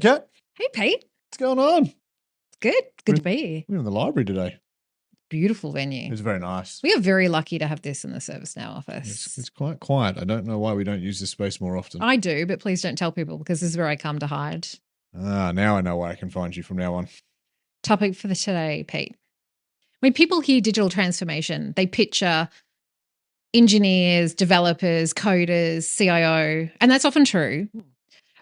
Kat, Hey, Pete. what's going on? Good. Good to be here. We're in the library today. Beautiful venue. It's very nice. We are very lucky to have this in the ServiceNow office. It's quite quiet. I don't know why we don't use this space more often. I do, but please don't tell people because this is where I come to hide. Now I know where I can find you from now on. Topic for today, Pete. When people hear digital transformation, they picture engineers, developers, coders, CIO, and that's often true.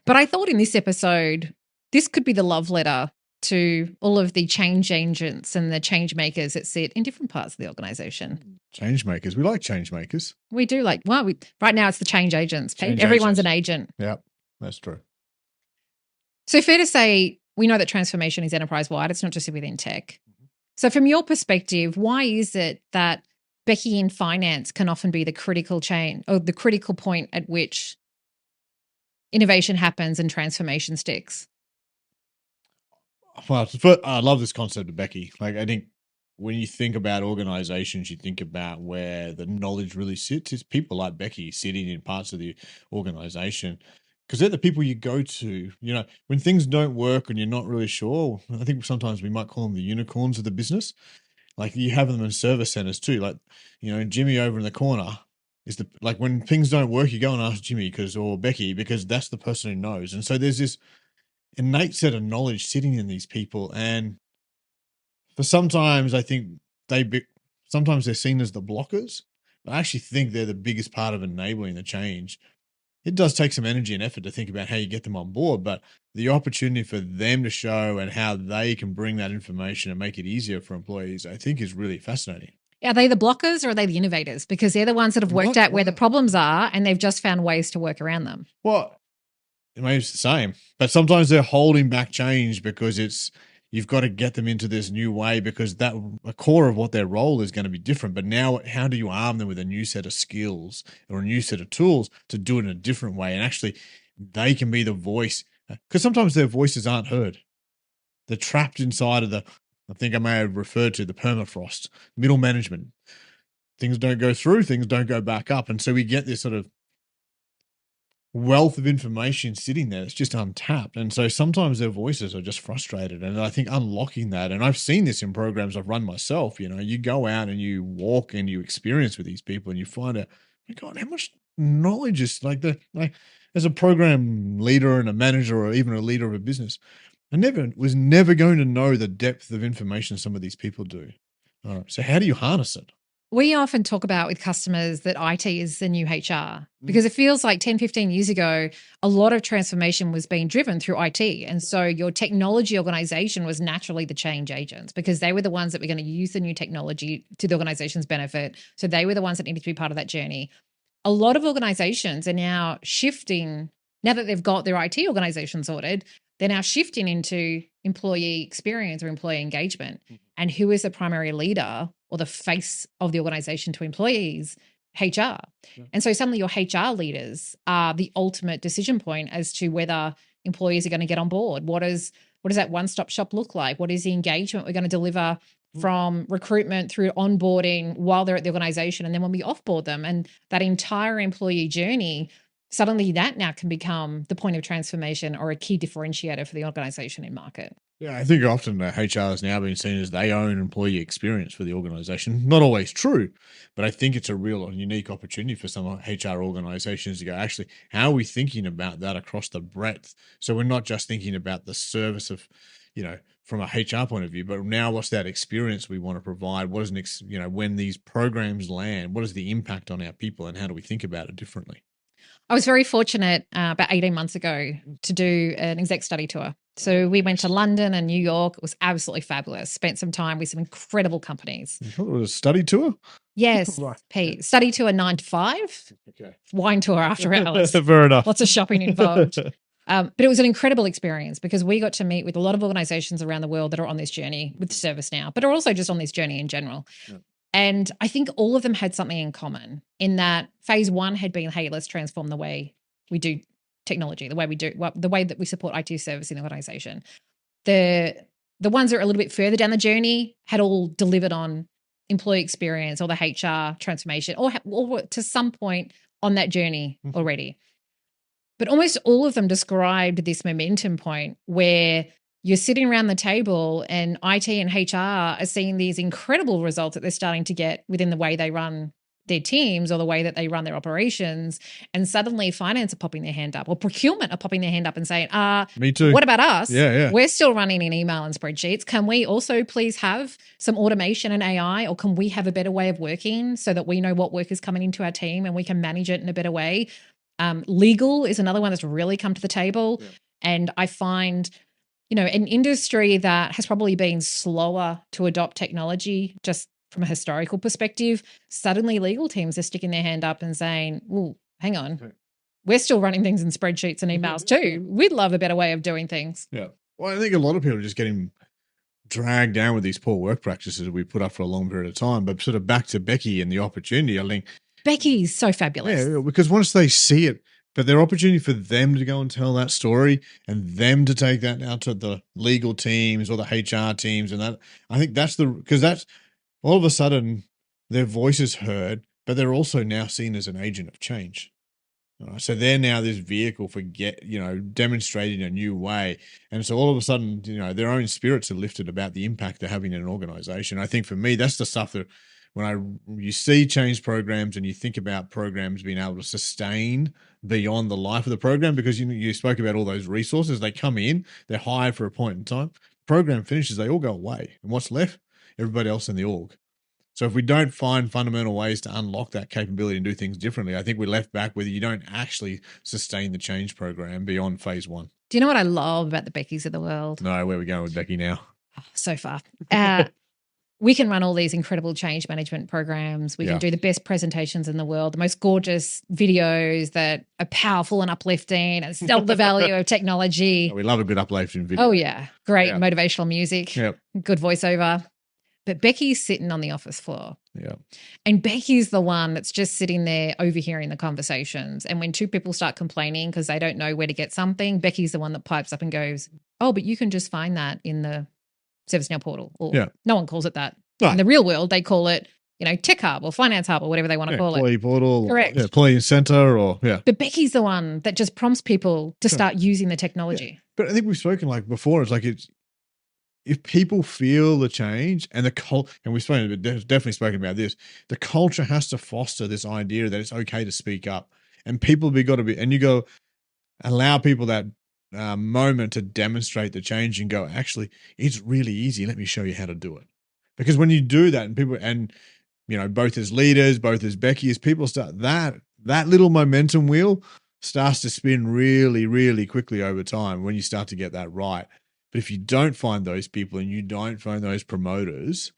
But I thought in this episode, this could be the love letter to all of the change agents and the change makers that sit in different parts of the organization. Change makers. We like change makers. We do right now it's the change agents. Change Everyone's agents. an agent. Yep, that's true. So fair to say, we know that transformation is enterprise-wide. It's not just within tech. So from your perspective, why is it that Becky in finance can often be the critical chain or the critical point at which innovation happens and transformation sticks? Well, I love this concept of Becky. Like, I think when you think about organizations, you think about where the knowledge really sits. It's people like Becky sitting in parts of the organization because they're the people you go to. You know, when things don't work and you're not really sure, I think sometimes we might call them the unicorns of the business. Like, you have them in service centers too. Like, you know, Jimmy over in the corner is like when things don't work, you go and ask Jimmy or Becky because that's the person who knows. And so there's this innate set of knowledge sitting in these people, and for sometimes I think sometimes they're seen as the blockers, but I actually think they're the biggest part of enabling the change. It does take some energy and effort to think about how you get them on board, but the opportunity for them to show and how they can bring that information and make it easier for employees, I think, is really fascinating. Are they the blockers or are they the innovators? Because they're the ones that have worked out where the problems are and they've just found ways to work around them. Well, maybe it's the same, but sometimes they're holding back change because you've got to get them into this new way because that a core of what their role is going to be different. But now, how do you arm them with a new set of skills or a new set of tools to do it in a different way? And actually, they can be the voice, because sometimes their voices aren't heard. They're trapped inside of I think I may have referred to the permafrost, middle management. Things don't go through, things don't go back up. And so we get this sort of wealth of information sitting there. It's just untapped. And so sometimes their voices are just frustrated. And I think unlocking that, and I've seen this in programs I've run myself, you know, you go out and you walk and you experience with these people and you find out, my God, how much knowledge is like as a program leader and a manager or even a leader of a business, I was never going to know the depth of information some of these people do. All right. So how do you harness it? We often talk about with customers that IT is the new HR because it feels like 10, 15 years ago, a lot of transformation was being driven through IT. And so your technology organization was naturally the change agents because they were the ones that were going to use the new technology to the organization's benefit. So they were the ones that needed to be part of that journey. A lot of organizations are now shifting, now that they've got their IT organization sorted, they're now shifting into employee experience or employee engagement. And who is the primary leader or the face of the organization to employees? HR. Yeah. And so suddenly your HR leaders are the ultimate decision point as to whether employees are going to get on board. What does that one-stop shop look like? What is the engagement we're going to deliver from recruitment through onboarding while they're at the organization? And then when we offboard them and that entire employee journey, suddenly that now can become the point of transformation or a key differentiator for the organization in market. Yeah, I think often HR has now been seen as they own employee experience for the organization. Not always true, but I think it's a real unique opportunity for some HR organizations to go, actually, how are we thinking about that across the breadth? So we're not just thinking about the service of, you know, from a HR point of view, but now what's that experience we want to provide? What is, when these programs land, what is the impact on our people and how do we think about it differently? I was very fortunate about 18 months ago to do an exec study tour. So we went to London and New York. It was absolutely fabulous. Spent some time with some incredible companies. It was a study tour? Yes, Right. Pete. Study tour 9 to 5. Okay. Wine tour after hours. Fair enough. Lots of shopping involved. But it was an incredible experience because we got to meet with a lot of organizations around the world that are on this journey with ServiceNow, but are also just on this journey in general. Yeah. And I think all of them had something in common in that phase one had been, hey, let's transform the way we do technology, the way that we support IT service in the organization. The ones that are a little bit further down the journey had all delivered on employee experience or the HR transformation or to some point on that journey already. But almost all of them described this momentum point where you're sitting around the table and IT and HR are seeing these incredible results that they're starting to get within the way they run their teams or the way that they run their operations. And suddenly finance are popping their hand up, or procurement are popping their hand up and saying, Me too. What about us? Yeah. We're still running in email and spreadsheets. Can we also please have some automation and AI, or can we have a better way of working so that we know what work is coming into our team and we can manage it in a better way? Legal is another one that's really come to the table. Yeah. And I find, an industry that has probably been slower to adopt technology just from a historical perspective, suddenly legal teams are sticking their hand up and saying, well, hang on, okay, we're still running things in spreadsheets and emails too. We'd love a better way of doing things. Yeah. Well, I think a lot of people are just getting dragged down with these poor work practices we put up for a long period of time. But sort of back to Becky and the opportunity, I think Becky's so fabulous. Yeah, because once they see it, but their opportunity for them to go and tell that story and them to take that now to the legal teams or the HR teams, and that, I think because that's all of a sudden their voice is heard, but they're also now seen as an agent of change. All right, so they're now this vehicle for demonstrating a new way. And so all of a sudden, their own spirits are lifted about the impact they're having in an organization. I think for me, that's the stuff that when you see change programs and you think about programs being able to sustain beyond the life of the program, because you spoke about all those resources, they come in, they're hired for a point in time, program finishes, they all go away. And what's left? Everybody else in the org. So if we don't find fundamental ways to unlock that capability and do things differently, I think we're left back with you don't actually sustain the change program beyond phase one. Do you know what I love about the Beckys of the world? No, where are we going with Becky now? So far. We can run all these incredible change management programs. We can do the best presentations in the world, the most gorgeous videos that are powerful and uplifting and sell the value of technology. We love a good uplifting video. Oh, yeah. Great motivational music. Yep. Good voiceover. But Becky's sitting on the office floor. Yeah. And Becky's the one that's just sitting there overhearing the conversations. And when two people start complaining because they don't know where to get something, Becky's the one that pipes up and goes, oh, but you can just find that in the ServiceNow portal. Or no one calls it that. Right. In the real world, they call it, Tech Hub or Finance Hub or whatever they want to call it. Employee portal. Correct. Employee center But Becky's the one that just prompts people to start using the technology. Yeah. But I think we've spoken before, if people feel the change and and we've definitely spoken about this, the culture has to foster this idea that it's okay to speak up, and people and you go allow people that moment to demonstrate the change and go, actually, it's really easy. Let me show you how to do it. Because when you do that, and people, both as leaders, both as Becky, as people start that little momentum wheel starts to spin really, really quickly over time when you start to get that right. But if you don't find those people and you don't find those promoters,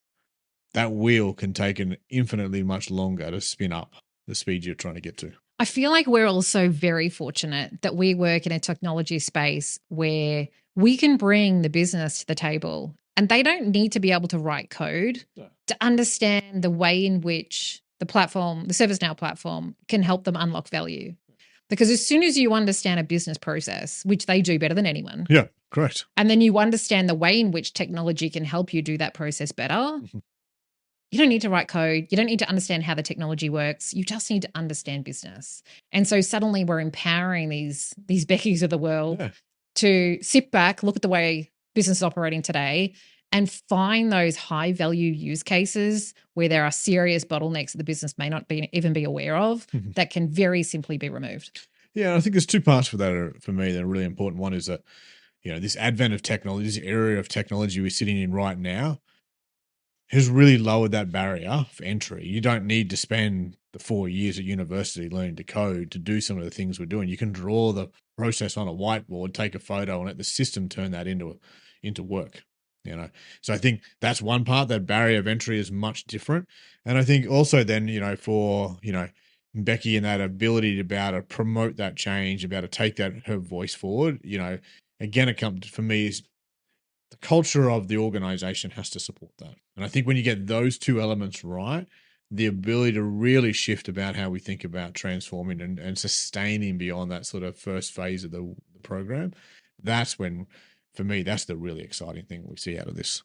that wheel can take an infinitely much longer to spin up the speed you're trying to get to. I feel like we're also very fortunate that we work in a technology space where we can bring the business to the table, and they don't need to be able to write code to understand the way in which the ServiceNow platform, can help them unlock value. Because as soon as you understand a business process, which they do better than anyone. Yeah, correct. And then you understand the way in which technology can help you do that process better. You don't need to write code. You don't need to understand how the technology works. You just need to understand business. And so suddenly we're empowering these Beckys of the world to sit back, look at the way business is operating today, and find those high value use cases where there are serious bottlenecks that the business may not even be aware of that can very simply be removed. Yeah, I think there's two parts for that for me that are really important. One is that, this advent of technology, this area of technology we're sitting in right now has really lowered that barrier for entry. You don't need to spend the 4 years at university learning to code to do some of the things we're doing. You can draw the process on a whiteboard, take a photo, and let the system turn that into work. So I think that's one part. That barrier of entry is much different. And I think also then, for, Becky and that ability to be able to promote that change, about to take her voice forward, again, it comes for me is the culture of the organization has to support that. And I think when you get those two elements right, the ability to really shift about how we think about transforming and sustaining beyond that sort of first phase of the program, that's when, for me, that's the really exciting thing we see out of this.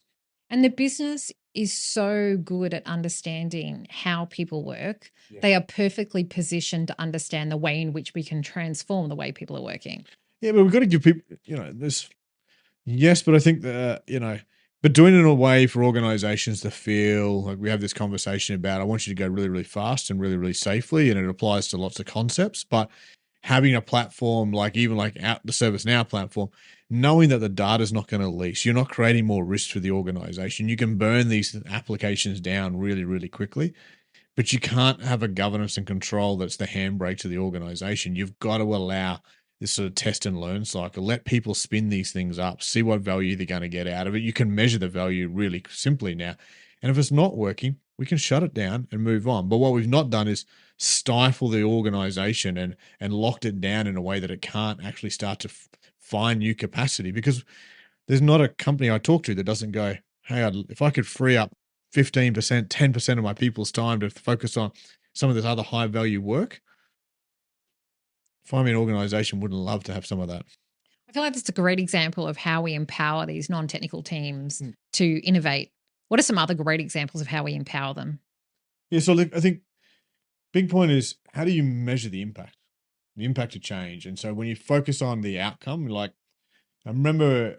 And the business is so good at understanding how people work. Yeah. They are perfectly positioned to understand the way in which we can transform the way people are working. Yeah, but we've got to give people, this. Yes, but I think that, but doing it in a way for organizations to feel like we have this conversation about, I want you to go really, really fast and really, really safely. And it applies to lots of concepts, but having a platform even like the ServiceNow platform, knowing that the data is not going to lease, you're not creating more risk for the organization. You can burn these applications down really, really quickly, but you can't have a governance and control that's the handbrake to the organization. You've got to allow this sort of test and learn cycle. Let people spin these things up, see what value they're going to get out of it. You can measure the value really simply now. And if it's not working, we can shut it down and move on. But what we've not done is stifle the organization and locked it down in a way that it can't actually start to find new capacity, because there's not a company I talk to that doesn't go, hey, if I could free up 15%, 10% of my people's time to focus on some of this other high value work, find me an organization wouldn't love to have some of that. I feel like that's a great example of how we empower these non-technical teams to innovate. What are some other great examples of how we empower them? Yeah, so I think big point is, how do you measure the impact of change? And so when you focus on the outcome, like I remember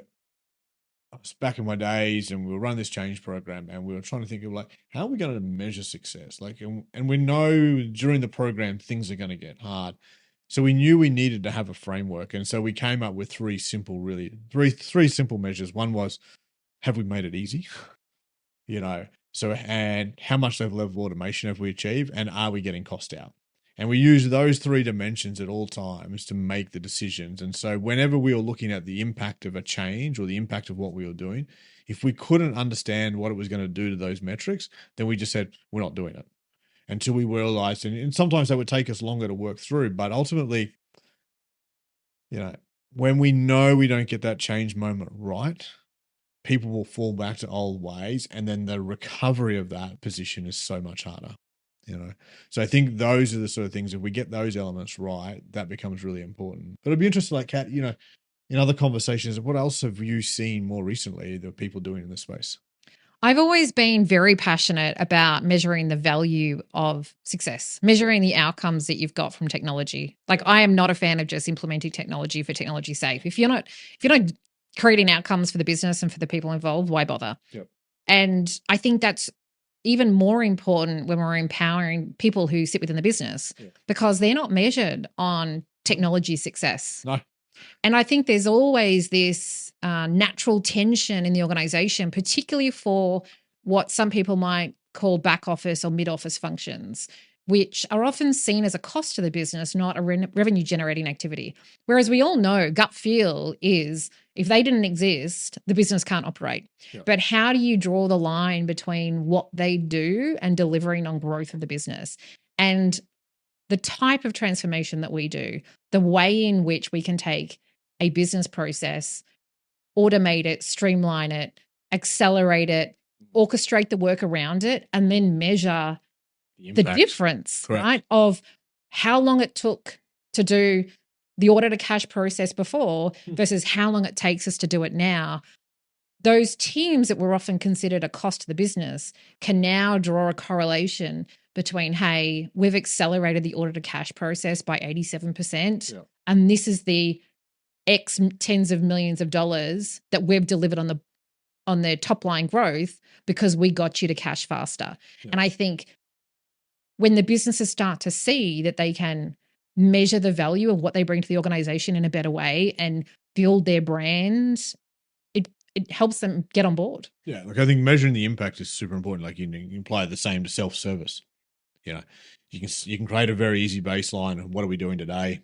I was back in my days and we were running this change program and we were trying to think of how are we going to measure success? And we know during the program, things are going to get hard. So we knew we needed to have a framework. And so we came up with three simple measures. One was, have we made it easy? So, and how much level of automation have we achieved? And are we getting cost out? And we use those three dimensions at all times to make the decisions. And so whenever we were looking at the impact of a change or the impact of what we were doing, if we couldn't understand what it was going to do to those metrics, then we just said, we're not doing it until we realized. And sometimes that would take us longer to work through. But ultimately, when we know we don't get that change moment right, people will fall back to old ways. And then the recovery of that position is so much harder. So I think those are the sort of things, if we get those elements right, that becomes really important. But it'd be interesting, Kat, in other conversations, what else have you seen more recently that people doing in this space? I've always been very passionate about measuring the value of success, measuring the outcomes that you've got from technology. Like, I am not a fan of just implementing technology for technology's sake. If you're not creating outcomes for the business and for the people involved, why bother? Yep. And I think that's even more important when we're empowering people who sit within the business, because they're not measured on technology success. No. And I think there's always this natural tension in the organization, particularly for what some people might call back office or mid office functions, which are often seen as a cost to the business, not a revenue generating activity. Whereas we all know gut feel is, if they didn't exist, the business can't operate. Yep. But how do you draw the line between what they do and delivering on growth of the business? And the type of transformation that we do, the way in which we can take a business process, automate it, streamline it, accelerate it, orchestrate the work around it, and then measure the difference, correct, right, of how long it took to do the order to cash process before versus how long it takes us to do it now. Those teams that were often considered a cost to the business can now draw a correlation between, hey, we've accelerated the order to cash process by 87%, and this is the X tens of millions of dollars that we've delivered on the top line growth because we got you to cash faster. And I think when the businesses start to see that they can measure the value of what they bring to the organization in a better way and build their brand, it helps them get on board. Yeah, like I think measuring the impact is super important. Like you can apply the same to self-service. You can create a very easy baseline of what are we doing today.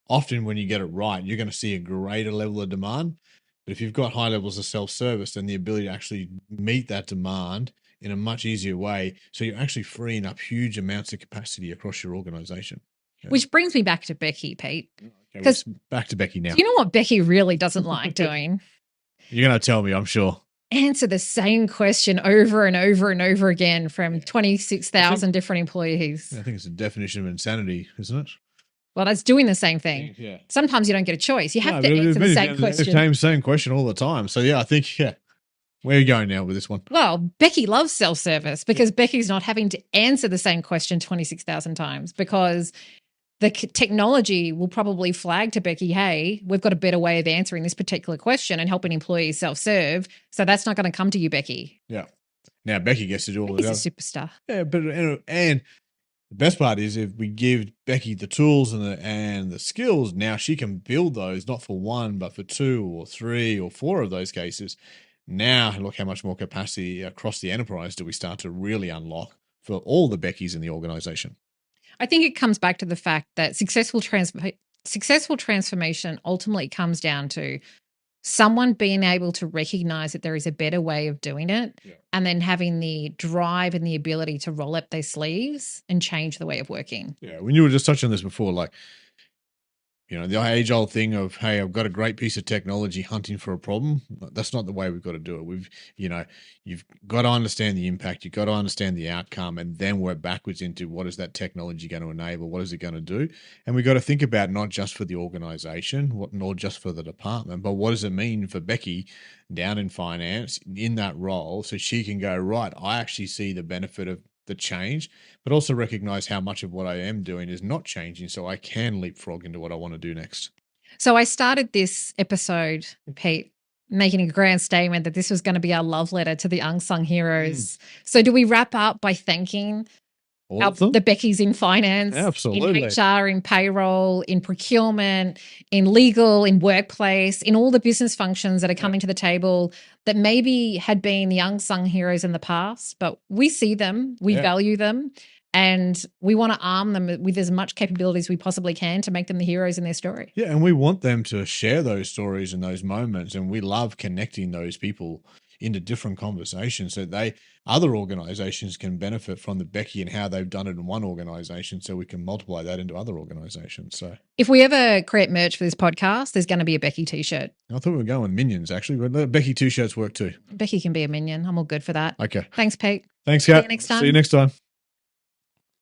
Often when you get it right, you're going to see a greater level of demand. But if you've got high levels of self-service, then the ability to actually meet that demand in a much easier way, so you're actually freeing up huge amounts of capacity across your organization. Okay. Which brings me back to Becky, Pete. Okay, back to Becky now. Do you know what Becky really doesn't like doing? You're going to tell me, I'm sure. Answer the same question over and over and over again from 26,000 different employees. I think it's a definition of insanity, isn't it? Well, that's doing the same thing. Yeah. Sometimes you don't get a choice. You have to answer the same question. Same question all the time. So, yeah, I think, Where are you going now with this one? Well, Becky loves self-service because Becky's not having to answer the same question 26,000 times because the technology will probably flag to Becky, hey, we've got a better way of answering this particular question and helping employees self-serve. So that's not going to come to you, Becky. Yeah. Now Becky gets to do all of that. She's a superstar. Yeah, but and the best part is if we give Becky the tools and the skills, now she can build those not for one, but for 2 or 3 or 4 of those cases. Now look how much more capacity across the enterprise do we start to really unlock for all the Beckys in the organization. I think it comes back to the fact that successful transformation ultimately comes down to someone being able to recognize that there is a better way of doing it, and then having the drive and the ability to roll up their sleeves and change the way of working. Yeah, when you were just touching on this before, like, you know, the age-old thing of, hey, I've got a great piece of technology hunting for a problem. That's not the way we've got to do it. You've got to understand the impact. You've got to understand the outcome, and then work backwards into what is that technology going to enable? What is it going to do? And we've got to think about not just for the organization, nor just for the department, but what does it mean for Becky down in finance in that role so she can go, right, I actually see the benefit of the change, but also recognize how much of what I am doing is not changing, so I can leapfrog into what I want to do next. So I started this episode, Pete, making a grand statement that this was going to be our love letter to the unsung heroes. So do we wrap up by thanking the Beckys in finance, absolutely, in HR, in payroll, in procurement, in legal, in workplace, in all the business functions that are coming to the table that maybe had been the unsung heroes in the past, but we see them, we value them, and we want to arm them with as much capability as we possibly can to make them the heroes in their story. Yeah, and we want them to share those stories and those moments, and we love connecting those people into different conversations so other organizations can benefit from the Becky and how they've done it in one organization, so we can multiply that into other organizations. So if we ever create merch for this podcast, there's going to be a Becky t-shirt. I thought we were going with minions, actually, but Becky t-shirts work too. Becky can be a minion. I'm all good for that. Okay. Thanks, Pete. Thanks, Kat. See you next time. See you next time.